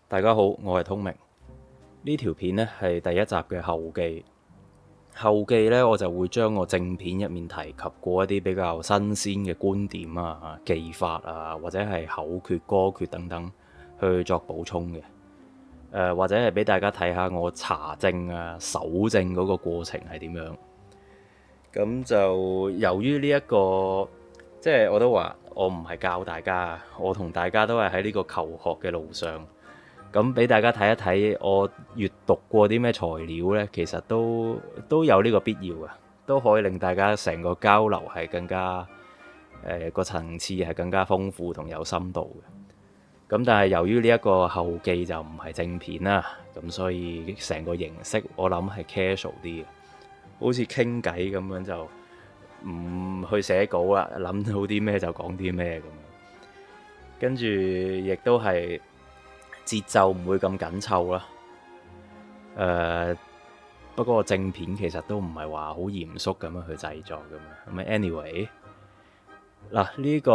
大家好，我係通明。呢條片呢係第一集嘅後記。後記呢，我就會將我正片入面提及過一啲比較新鮮嘅觀點啊、技法啊，或者係口訣、歌訣等等去作補充嘅。或者係俾大家睇下我查證啊、搜證嗰個過程係點樣。咁就由於呢一個，即係我都話我唔係教大家，我同大家都係喺呢個求學嘅路上。咁俾大家睇一睇我閱讀過啲咩材料呢，其實都有呢個必要嘅，都可以令大家成個交流係更加個層次係更加豐富同有深度嘅。咁但係由於呢一個後記就唔係正片啦，咁所以成個形式我諗係 casual 啲嘅，好似傾偈咁樣，就唔去寫稿啦，諗到啲咩就講啲咩咁樣，跟住亦都係節奏唔會咁緊湊啦。不過正片其實都唔係話好嚴肅咁樣去製作噶嘛。咁 anyway 嗱，呢個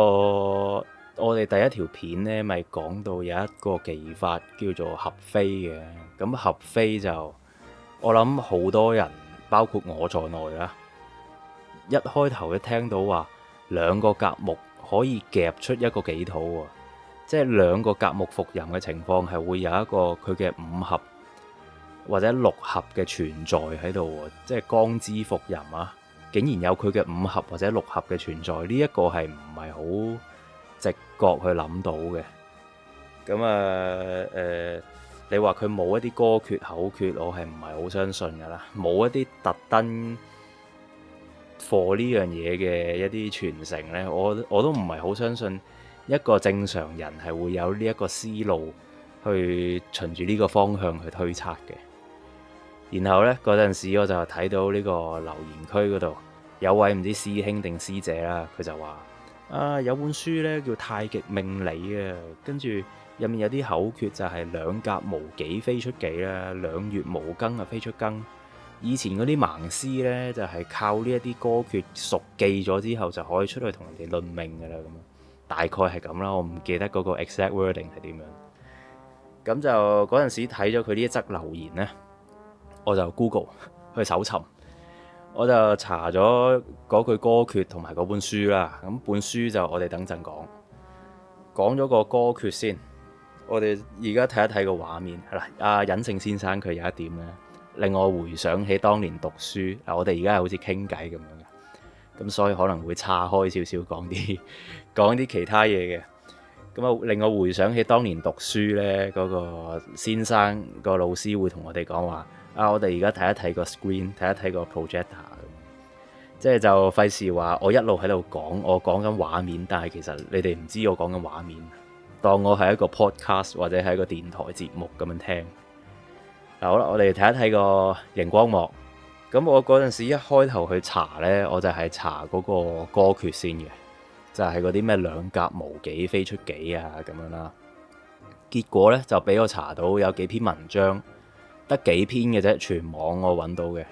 我哋第一條片呢咪講到有一個技法叫做合飛嘅。咁合飛就我諗好多人包括我在內啦，一開頭一聽到話兩個夾木可以夾出一個幾土喎，即係兩個夾木伏吟嘅情況係會有一個佢嘅五合或者六合嘅存在喺度喎，即係光之伏吟啊，竟然有佢嘅五合或者六合嘅存在，呢一個係唔係好直覺去諗到嘅。咁你話佢冇一啲歌訣口訣，我係唔係好相信㗎啦。冇一啲特登 for 呢樣嘢嘅一啲傳承呢，我都唔係好相信一個正常人係會有呢一個思路去循住呢個方向去推測嘅。然後呢，嗰陣時我就睇到呢個留言區嗰度有位唔知師兄定師姐啦，佢就話有本書呢叫《太極命理》啊，跟住入面有啲口訣就係兩甲無己飛出己啦，兩月無庚啊飛出庚。以前嗰啲盲師呢，就係靠呢一啲歌訣熟記咗之後就可以出去同人哋論命噶啦，咁大概係咁啦，我唔記得嗰個 exact wording 係點樣。咁就嗰陣時睇咗佢呢一則留言呢，我就 Google 去搜尋，我就查咗嗰句歌訣同埋嗰本書啦。咁本書就我哋等陣講咗個歌訣先。我哋而家睇一睇個畫面係啦。阿隱性先生佢有一點呢，令我回想起當年讀書。我哋而家係好似傾偈咁樣嘅，咁所以可能會岔開少少講啲其他嘢嘅。咁啊，令我回想起當年讀書呢，嗰個先生個老師會同我哋講話我哋而家睇一睇個 screen， 睇一睇個 projector， 即係就費事話我一路喺度講，我講緊畫面，但係其實你哋唔知我講緊畫面，當我係一個 podcast 或者係一個電台節目咁樣聽。好啦，我哋睇一睇個熒光幕。咁我嗰陣時一開頭去查呢，我就係查嗰個歌訣先嘅，就係嗰啲咩兩甲無己飛出己啊咁樣啦。結果呢，就俾我查到有幾篇文章，得幾篇嘅啫，全網我揾到嘅。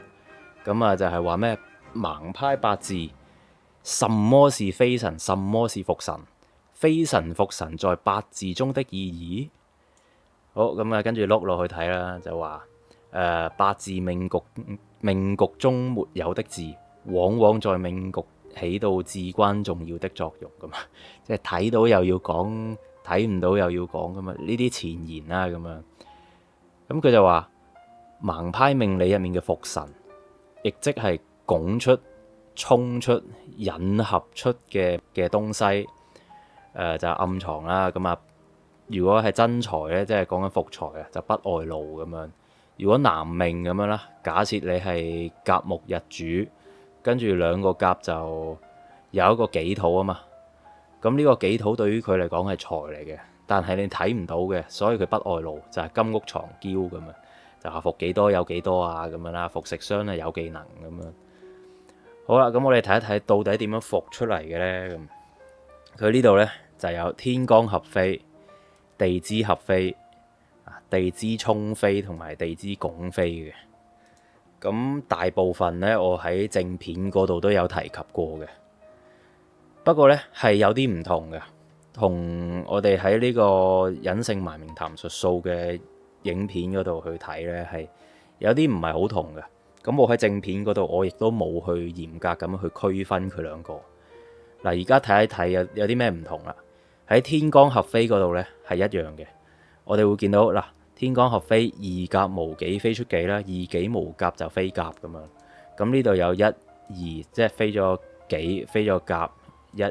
咁啊就係話咩盲派八字，什麼是飛神，什麼是伏神，飛神伏神在八字中的意義。好，咁啊跟住碌落去睇啦，就話八字命局中沒有的字，往往在命局起到至關重要的作用咁啊。即係睇到又要講，睇唔到又要講咁啊。呢啲前言啦咁樣。咁佢就話盲派命理入面嘅伏神，亦即係拱出、衝出、引合出嘅東西，就係暗藏啦。咁啊，如果係真財咧，即係講緊伏財啊，就不外露咁樣。如果男命咁樣啦，假設你係甲木日主，跟住兩個甲就有一個己土啊嘛。咁呢個己土對於佢嚟講係財嚟嘅，但係你睇唔到嘅，所以佢不外露，就係金屋藏嬌咁樣，就話伏幾多有幾多啊咁樣啦，伏食傷啊有技能咁樣。好啦，咁我哋睇一睇到底點樣伏出嚟嘅呢？咁佢呢度呢，就有天干合飛、地支合飛、地支沖飛同埋地支拱飛嘅。咁大部分呢，我喺正片嗰度都有提及過嘅。不過呢，係有啲唔同嘅。同我哋喺呢個隱姓埋名談術數嘅影片嗰度去睇呢，係有啲唔係好同嘅。咁我喺正片嗰度，我亦都冇去嚴格咁去區分佢兩個。嗱，而家睇一睇有啲咩唔同啦。喺天罡合飛嗰度呢，係一樣嘅，我哋會見到嗱，天罡合飛二甲無己飛出己啦，二己無甲就飛甲咁樣。咁呢度有一二，即係飛咗己，飛咗甲，一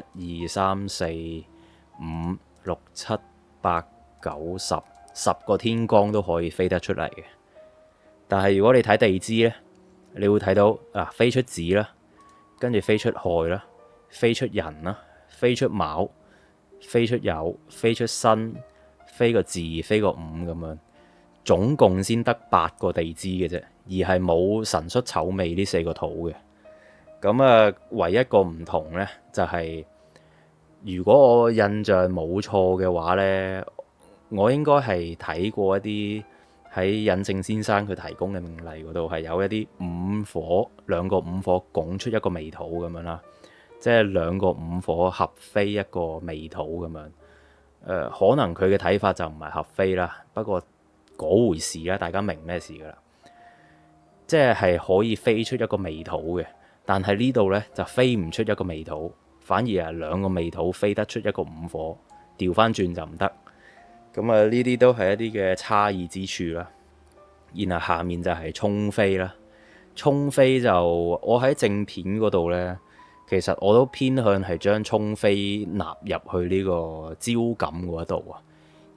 二三四五六七八九十，十個天罡都可以飛得出嚟嘅。但係如果你睇地支呢，你會睇到飛出子啦，跟住飛出亥啦，飛出寅啦，飛出卯，飛出酉，飛出申，飛個巳，飛個午咁樣，總共先得8個地支嘅啫，而係冇辰戌丑未呢4個土嘅。咁唯一個唔同呢，就係如果我印象冇錯嘅話呢，我應該係睇過一啲喺隱性先生佢提供嘅命例嗰度係有一啲五火，兩個五火拱出一個未土咁樣啦，即係兩個五火合飛一個未土咁樣。可能佢嘅睇法就唔係合飛啦，不過嗰回事啦，大家明咩事噶啦？即係可以飛出一個未土嘅，但係呢度呢，就飛唔出一個未土，反而係兩個未土飛得出一個五火，調翻轉就唔得。咁呢啲都係一啲嘅差異之處啦。然後下面就係沖飛啦，沖飛就我喺正片嗰度呢，其實我都偏向係將沖飛納入去呢個招感嗰度啊，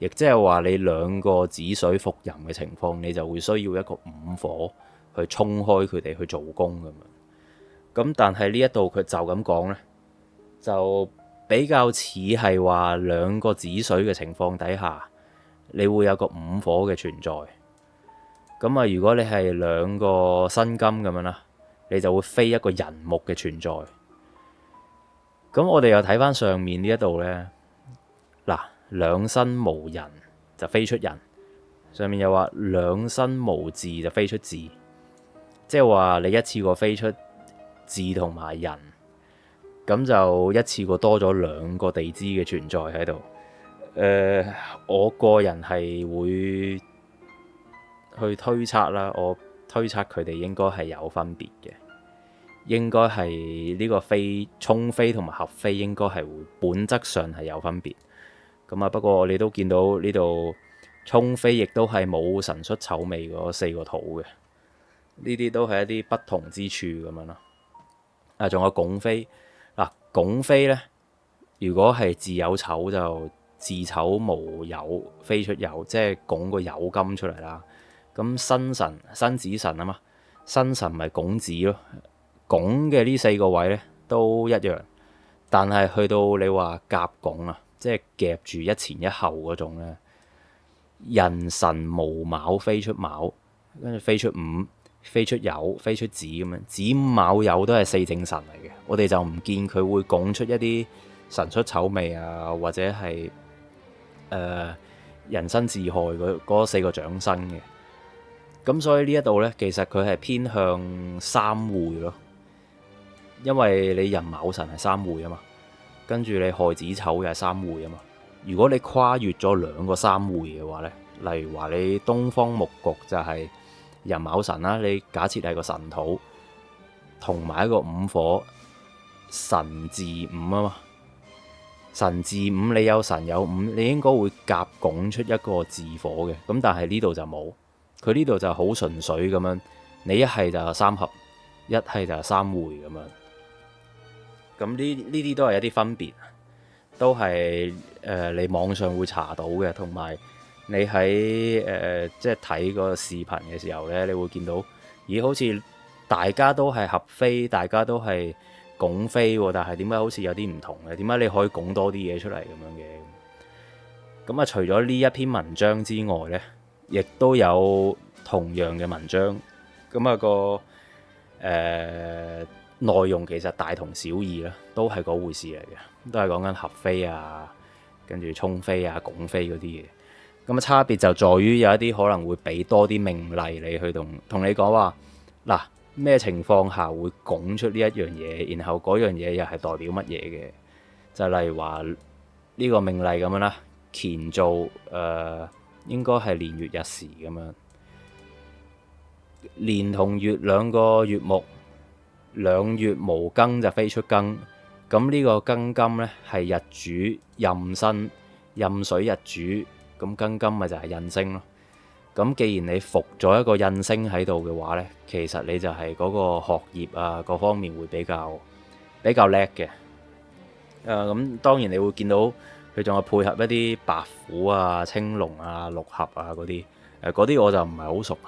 亦即係話你兩個子水伏吟嘅情況，你就會需要一個五火去沖開佢哋去做功咁樣。咁但係呢一度佢就咁講呢，就比較似係話兩個子水嘅情況底下，你會有個五火嘅存在。咁如果你係兩個辛金咁樣啦，你就會飛一個寅木嘅存在。咁我哋又睇翻上面呢一度呢，嗱，兩申無寅就飛出寅，上面又話兩申無巳就飛出巳，即係話你一次過飛出巳同埋寅，咁就一次過多咗兩個地支嘅存在喺度。我個人係會去推測啦，我推測佢哋應該係有分別嘅，應該係呢個沖飛同埋合飛應該係會本質上係有分別。咁不過我哋都見到呢度沖飛亦都係冇辰戌丑未嗰4個土嘅，呢啲都係一啲不同之處咁樣咯。仲有拱飛嗱，拱飛呢，如果係巳酉丑就巳丑無酉飛出酉，即係拱個酉金出嚟啦。咁申子辰啊嘛，申辰咪拱子咯，拱嘅呢4個位呢都一樣，但係去到你話夾拱啊，即係夾住一前一後嗰種呢，寅辰無卯飛出卯，跟住飛出午，飛出酉，飛出子咁樣，子午卯酉都係4正辰嚟嘅，我哋就唔見佢會拱出一啲辰戌丑未啊，或者係寅申巳亥嗰4個長生嘅。咁所以呢一度呢，其實佢係偏向三會咯，因為你寅卯辰係三會啊嘛，跟住你亥子丑又係三會啊嘛。如果你跨越咗2個三會嘅話呢，例如話你東方木局就係寅卯辰啦，你假設係個辰土，同埋一個午火辰巳午啊嘛，辰巳午你有辰有午，你應該會夾拱出一個巳火嘅，咁但係呢度就冇。佢呢度就好純粹咁樣，你一係就三合，一係就三會咁樣。咁呢啲都係一啲分別，都係你網上會查到嘅，同埋你喺即係睇個視頻嘅時候呢，你會見到，咦，好似大家都係合飛，大家都係拱飛，但係點解好似有啲唔同嘅？點解你可以拱多啲嘢出嚟咁樣嘅？咁除咗呢一篇文章之外呢，亦都有同樣嘅文章，咁內容其實大同小異啦，都係嗰回事嚟嘅，都係講緊合飛啊，跟住沖飛啊、拱飛嗰啲嘢。咁差別就在於有一啲可能會俾多啲命例你去同你講話，嗱，咩情況下會拱出呢一樣嘢，然後嗰樣嘢又係代表乜嘢嘅，就例如話呢個命例咁樣啦，乾做應該係年月日時咁樣，年同月兩個月木，兩月無庚就飛出庚。咁呢個庚金呢，係日主壬申，壬水日主，咁庚金咪就係印星咯。咁既然你伏咗一個印星喺度嘅話呢，其實你就係嗰個學業啊各方面會比較叻嘅。咁當然你會見到佢仲有配合一啲白虎啊、青龍啊、六合啊嗰啲，嗰啲我就唔係好熟，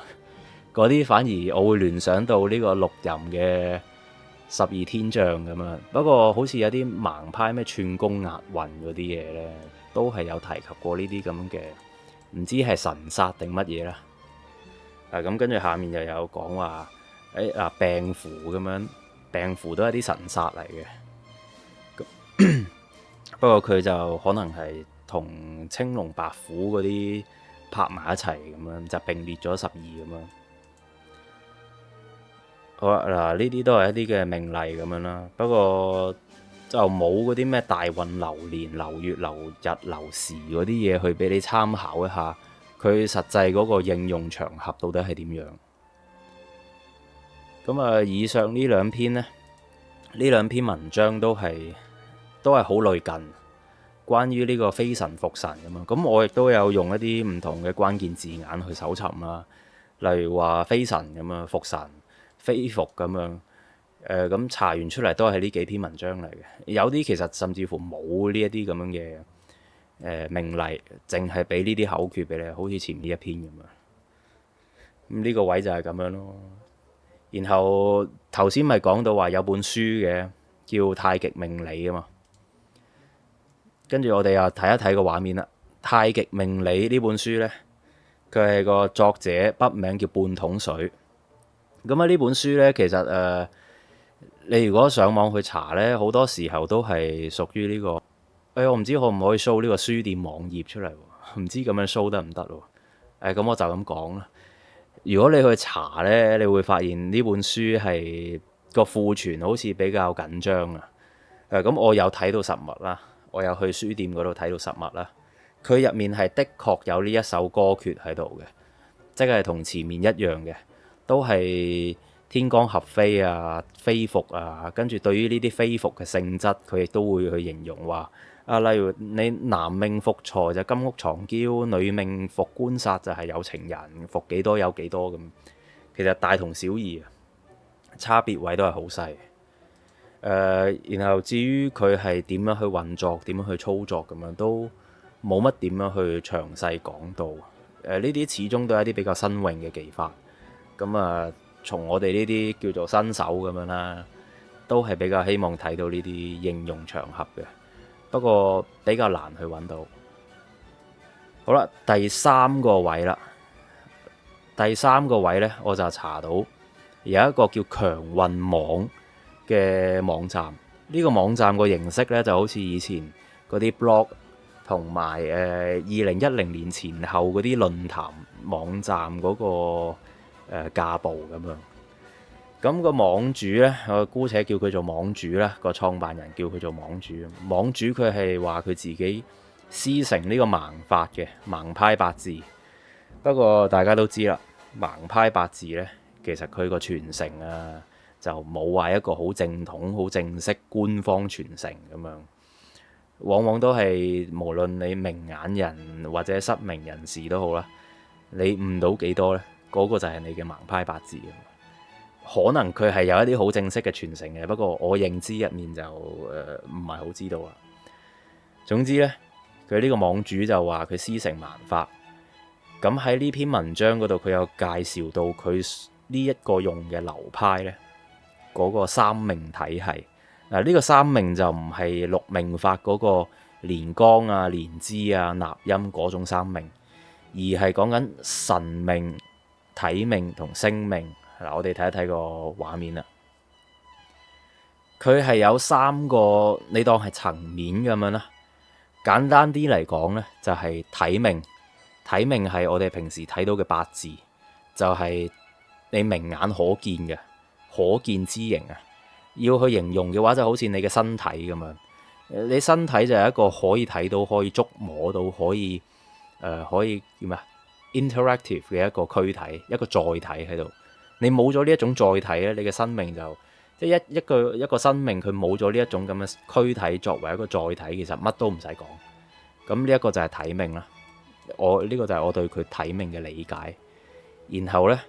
嗰啲反而我會聯想到呢個六壬嘅12天象咁樣。不過好似有啲盲派咩串宮押韻嗰啲嘢呢，都係有提及過呢啲咁嘅，唔知係神煞定乜嘢啦。咁跟住下面又有講話病符咁樣，病符都係啲神煞嚟嘅。不過佢就可能係同青龍白虎嗰啲拍埋一齊咁樣，就並列咗12咁樣。好啦，嗱，呢啲都係一啲嘅命例咁樣啦。不過就冇嗰啲咩大運流年、流月、流日、流時嗰啲嘢去俾你參考一下，佢實際嗰個應用場合到底係點樣？咁以上呢兩篇呢，呢兩篇文章都係好類近，關於呢個飛神伏神咁樣。咁我亦都有用一啲唔同嘅關鍵字眼去搜尋啦，例如話飛神咁樣、伏神、飛伏咁樣。咁查完出嚟都係呢幾篇文章嚟嘅。有啲其實甚至乎冇呢一啲咁樣嘅命例，淨係俾呢啲口訣俾你，好似前面一篇咁樣。咁呢個位就係咁樣咯。然後頭先咪講到話有本書嘅叫《太極命理》啊嘛。跟住我哋又睇一睇個畫面啦。《太極命理》呢本書呢，佢係個作者筆名叫半桶水。咁呢本書呢，其實你如果上網去查呢，好多時候都係屬於呢個。我唔知可唔可以 show 呢個書店網頁出嚟喎？唔知咁樣 show 得唔得喎？咁我就咁講啦。如果你去查呢，你會發現呢本書係個庫存好似比較緊張啊。咁我有睇到實物啦，我有去書店嗰度睇到實物啦。佢入面係的確有呢一首歌訣喺度嘅，即係同前面一樣嘅，都係天干合飛啊、飛伏啊。跟住對於呢啲飛伏嘅性質，佢亦都會去形容話例如你男命伏財就金屋藏嬌，女命伏官殺就係有情人，伏幾多有幾多咁。其實大同小異，差別位都係好細。然後至於佢係點樣去運作、點樣去操作咁樣，都冇乜點樣去詳細講到。呢啲始終都係一啲比較新穎嘅技法。咁從我哋呢啲叫做新手咁樣啦，都係比較希望睇到呢啲應用場合嘅。不過比較難去揾到。好啦，第三個位啦。第三個位呢，我就查到有一個叫強運網嘅網站。呢個網站個形式呢，就好似以前嗰啲 blog 同埋2010年前後嗰啲論壇網站嗰個架步咁樣。咁個網主呢，我姑且叫佢做網主啦。個創辦人叫佢做網主。網主佢係話佢自己師承呢個盲法嘅盲派八字。不過大家都知啦，盲派八字呢，其實佢個傳承就冇話一個好正統、好正式、官方傳承咁樣。往往都係無論你明眼人或者失明人士都好啦，你悟到幾多呢？嗰個就係你嘅盲派八字。可能佢係有一啲好正式嘅傳承嘅，不過我認知入面就唔係好知道啦。總之呢，佢呢個網主就話佢師承盲法。咁喺呢篇文章嗰度，佢有介紹到佢呢一個用嘅流派呢，嗰個三命體系。呢個三命就唔係六命法嗰個連綱啊、連支啊、納音嗰種三命，而係講緊神命、體命同星命。我哋睇一睇個畫面啦。佢係有三個，你當係層面咁樣啦。簡單啲嚟講呢，就係體命。體命係我哋平時睇到嘅八字，就係你明眼可見嘅可見之形啊。要去形容嘅話，就好似你嘅身體咁樣。你身體就係一個可以睇到、可以觸摸到、可以叫咩 interactive 嘅一個軀體，一個載體喺度。你冇咗呢一種載體咧，你嘅生命就即係一個生命，佢冇咗呢一種咁嘅軀體作為一個載體，其實乜都唔使講。咁呢一個就係體命啦。呢個就係我對佢體命嘅理解。然後呢，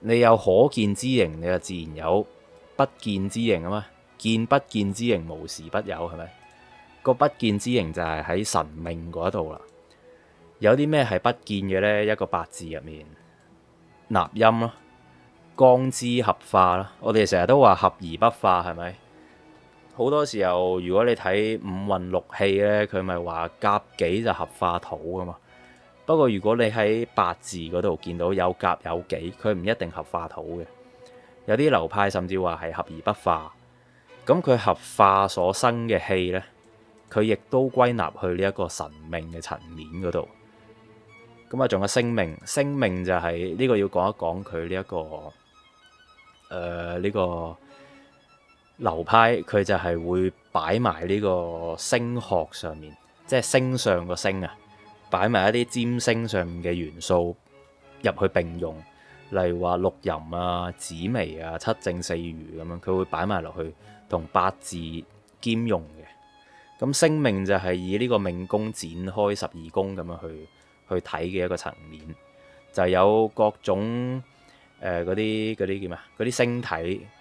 你有可見之形，你就自然有不見之形啊嘛。見不見之形，無時不有，係咪？個不見之形就係喺神命嗰度啦。有啲咩係不見嘅呢？一個八字入面，納音咯，光之合化啦。我哋成日都話合而不化，係咪？好多時候，如果你睇五運六氣呢，佢咪話甲己就合化土噶嘛。不過如果你喺八字嗰度見到有甲有己，佢唔一定合化土嘅。有啲流派甚至話係合而不化。咁佢合化所生嘅氣呢，佢亦都歸納去呢一個神命嘅層面嗰度。咁啊，仲有星命，星命就係呢個要講一講佢呢一個呢個流派，佢就係會擺埋呢個星學上面，即係星上個星啊，擺埋一啲占星上面嘅元素入去並用，例如話六壬啊、紫微啊、七正四餘咁樣，佢會擺埋落去同八字兼用嘅。咁星命就係以呢個命宮展開12宮咁樣去睇嘅一個層面，就有各種嗰啲叫咩？嗰啲星體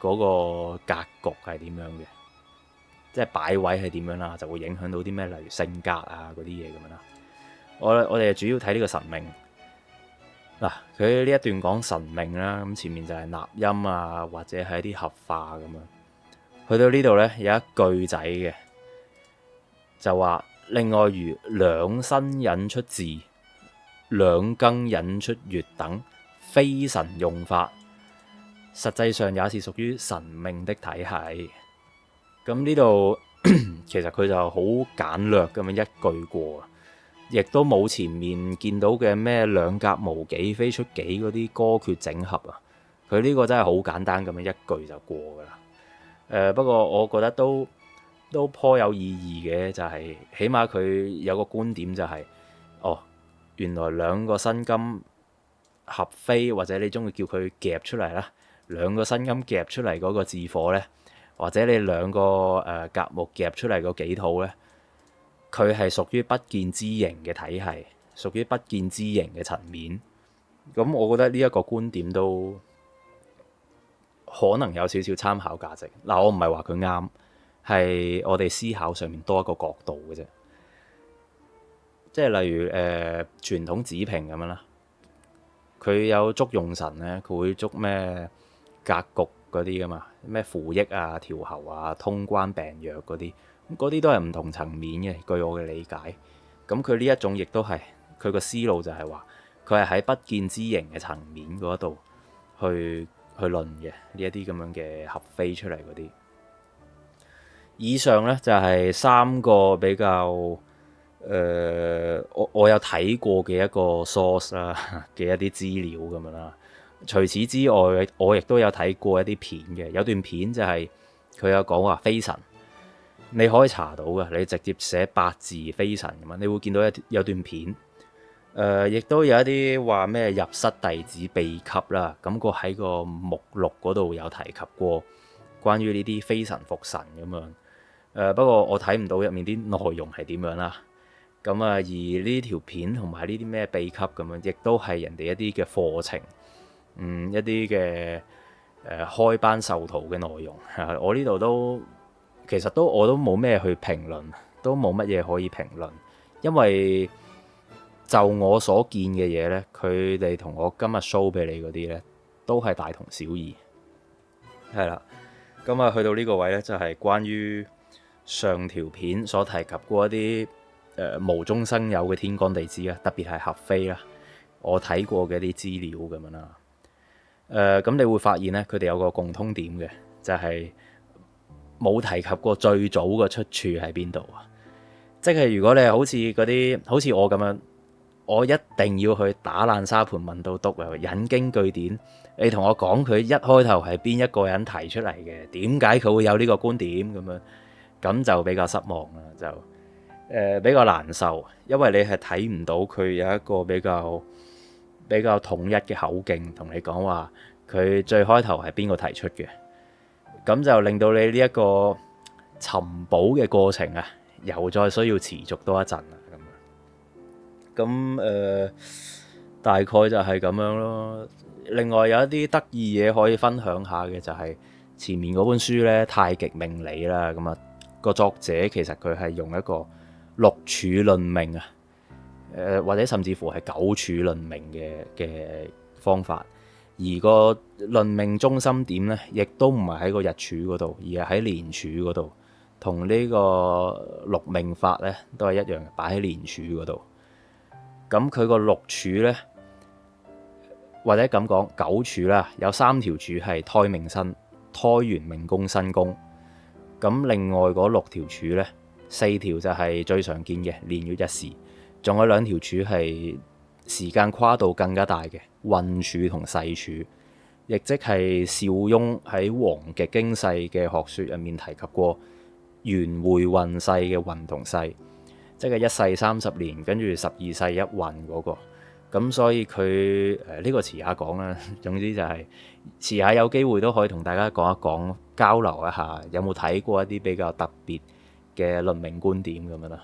嗰個格局係點樣嘅，即係擺位係點樣啦，就會影響到啲咩，例如性格啊嗰啲嘢咁樣啦。我哋主要睇呢個神命嗱，佢呢一段講神命啦，咁前面就係納音啊，或者係一啲合化咁樣。去到呢度呢，有一句仔嘅，就話另外如兩申引出巳，兩庚引出月等，非神用法，實際上也是屬於神命的體系。咁呢度其實佢就好簡略咁樣一句過，亦都冇前面見到嘅咩兩甲無己非出己嗰啲歌訣整合啊。佢呢個真係好簡單咁樣一句就過噶啦。不過我覺得都頗有意義嘅，就係起碼佢有個觀點就係原來兩個申金合飛，或者你中意叫佢夾出嚟啦，兩個申金夾出嚟嗰個巳火呢，或者你兩個甲木夾出嚟個己土呢，佢係屬於不見之形嘅體系，屬於不見之形嘅層面。咁我覺得呢一個觀點都可能有少少參考價值。嗱，我唔係話佢啱，係我哋思考上面多一個角度嘅啫。即係例如傳統子平咁樣啦，佢有捉用神咧，佢會捉咩格局嗰啲噶嘛，咩扶益啊、調候啊、通關病藥嗰啲，嗰啲都係唔同層面嘅。據我嘅理解，咁佢呢一種亦都係佢個思路就係話，佢係喺不見之形嘅層面嗰度去論嘅呢一啲咁樣嘅合飛出嚟嗰啲。以上咧就係三個比較。我有睇過嘅一個 source 啦嘅一啲資料咁樣啦。除此之外，我亦都有睇過一啲片嘅。有段片就係佢有講話飛神，你可以查到嘅。你直接寫八字飛神咁樣，你會見到有段片。亦都有一啲話咩入室弟子秘笈啦。咁個喺個目錄嗰度有提及過關於呢啲飛神伏神咁樣。不過我睇唔到入面啲內容係點樣啦。咁啊，而呢條片同埋呢啲咩秘笈咁樣，亦都係人哋一啲嘅課程，一啲嘅開班授徒嘅內容。我呢度其實我都冇咩去評論，都冇乜嘢可以評論，因為就我所見嘅嘢呢，佢哋同我今日 show 俾你嗰啲呢，都係大同小異。係啦，咁啊，去到呢個位呢，就係關於上條片所提及過一啲無中生有嘅天干地支啊，特別係合飛啦，我睇過嘅啲資料咁樣啦。咁你會發現咧，佢哋有個共通點嘅，就係冇提及過最早嘅出處喺邊度啊。即係如果你係好似我咁樣，我一定要去打爛沙盤問到篤啊，引經據典。你同我講佢一開頭係邊一個人提出嚟嘅，點解佢會有呢個觀點咁樣？咁就比較失望啦，就比較難受，因為你係睇唔到佢有一個比較統一嘅口徑同你講話，佢最開頭係邊個提出嘅，咁就令到你呢一個尋寶嘅過程啊，又再需要持續多一陣啦。咁大概就係咁樣咯。另外有一啲得意嘢可以分享下嘅就係前面嗰本書呢，《太極命理》啦。咁啊，個作者其實佢係用一個六柱論命啊，或者甚至乎係九柱論命嘅方法。而個論命中心點呢，亦都唔係喺個日柱嗰度，而係喺年柱嗰度，同呢個六命法呢都係一樣，擺喺年柱嗰度。咁佢個六柱呢，或者咁講九柱啦，有3條柱係胎命身、胎元命宮、身宮。咁另外嗰6條柱呢，4條就係最常見嘅年月日時，仲有2條柱係時間跨度更加大嘅運柱同世柱，亦即係邵雍喺《黃極經世》嘅學説入面提及過元會運勢嘅運同世，即係1世30年，跟住12世一運嗰個。咁所以佢呢個遲下講啦。總之就係遲下有機會都可以同大家講一講，交流一下有冇睇過一啲比較特別嘅論命觀點咁樣啦。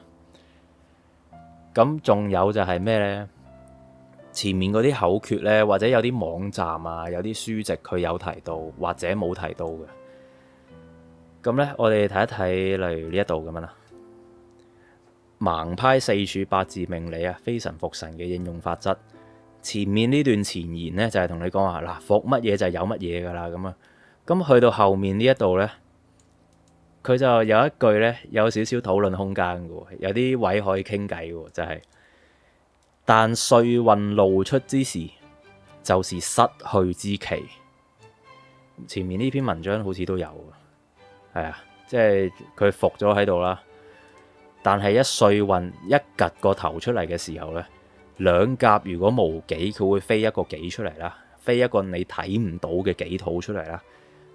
咁仲有就係咩呢？前面嗰啲口訣呢，或者有啲網站啊，有啲書籍佢有提到或者冇提到嘅。咁呢，我哋睇一睇，例如呢一度咁樣啦。盲派4柱八字命理啊，非神伏神嘅應用法則。前面呢段前言呢，就係同你講話嗱，伏乜嘢就有乜嘢噶啦咁啊。咁去到後面呢一度呢，佢就有一句呢，有少少討論空間嘅，有啲位可以傾偈嘅，就係但歲運露出之時，就是失去之期。前面呢篇文章好似都有，係啊，即係佢伏咗喺度啦。但係一歲運一趌個頭出嚟嘅時候呢，兩甲如果無己，佢會飛一個己出嚟啦，飛一個你睇唔到嘅己土出嚟啦。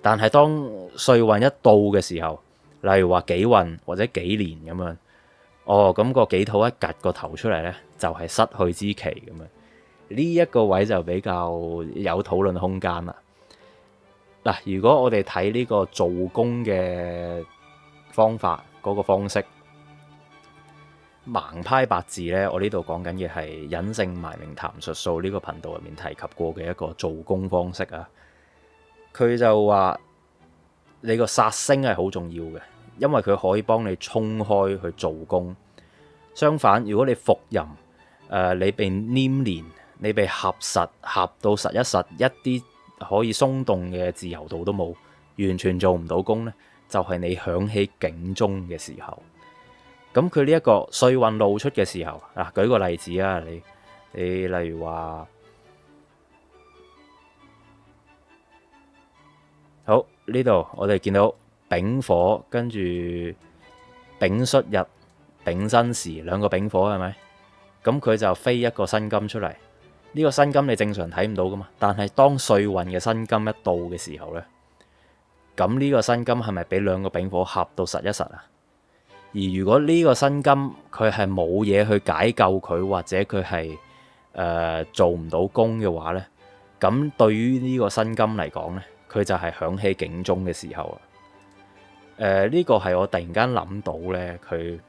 但係當歲運一到嘅時候，例如話己運或者己年咁樣，咁個己土一趌個頭出嚟呢，就係失去之期咁樣。呢一個位就比較有討論空間啦。嗱，如果我哋睇呢個做工嘅方法嗰個方式。盲派八字呢，我呢度講緊嘅係隱姓埋名談術數呢個頻道入面提及過嘅一個做工方式啊。佢就話你個殺星係好重要嘅，因為佢可以幫你衝開去做工。相反，如果你伏吟，你被黏連，你被合實合到實一實，一啲可以鬆動嘅自由度都冇，完全做唔到工呢，就係你響起警鐘嘅時候。咁佢呢一個歲運露出嘅時候，舉個例子啊，你例如話，好，呢度我哋見到丙火跟住丙戌日、丙申時兩個丙火係咪？咁佢就飛一個辛金出嚟。呢個辛金你正常睇唔到噶嘛？但係當歲運嘅辛金一到嘅時候呢，咁呢個辛金係咪俾兩個丙火合到實一實啊？而如果呢個辛金佢係冇嘢去解救佢，或者佢係做唔到功嘅話呢，咁對於呢個辛金嚟講呢，佢就係響起警鐘嘅時候啦。呢個係我突然間諗到呢，佢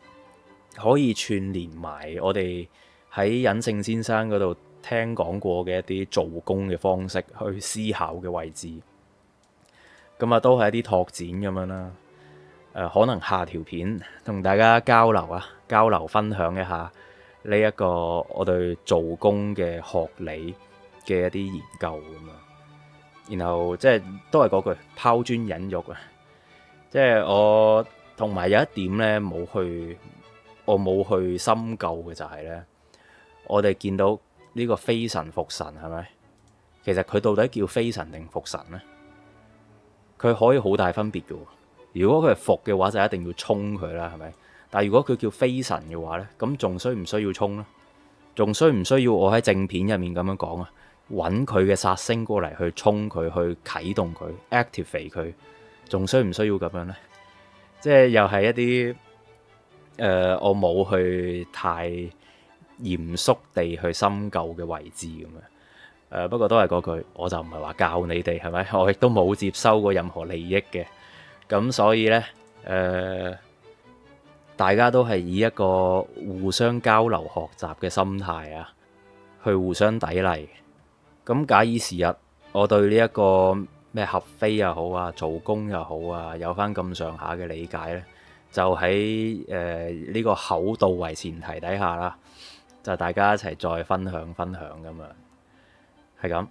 可以串連埋我哋喺隱性先生嗰度聽講過嘅一啲做功嘅方式去思考嘅位置。咁啊，都係一啲拓展咁樣啦。可能下條片同大家交流分享一下呢一個我對做工嘅學理嘅一啲研究咁啊。然後即係都係嗰句拋磚引玉啊。即係我同埋有一點呢，我冇去深究嘅就係呢：我哋見到呢個非神伏神係咪？其實佢到底叫非神定伏神呢？佢可以好大分別嘅。如果佢係伏嘅話，就一定要衝佢啦，係咪？但係如果佢叫非神嘅話呢，咁仲需唔需要衝呢？仲需唔需要我喺正片入面咁樣講啊？揾佢嘅殺星過嚟去衝佢，去啟動佢 ，activate 佢，仲需唔需要咁樣呢？即係又係一啲我冇去太嚴肅地去深究嘅位置咁樣。不過都係嗰句，我就唔係話教你哋係咪？我亦都冇接收過任何利益嘅。咁所以呢，大家都係以一個互相交流學習嘅心態啊，去互相砥礪。咁假以時日，我對呢一個咩合飛又好啊，做工又好啊，有翻咁上下嘅理解呢，就喺呢個厚道為前提底下啦，就大家一齊再分享咁樣，係咁。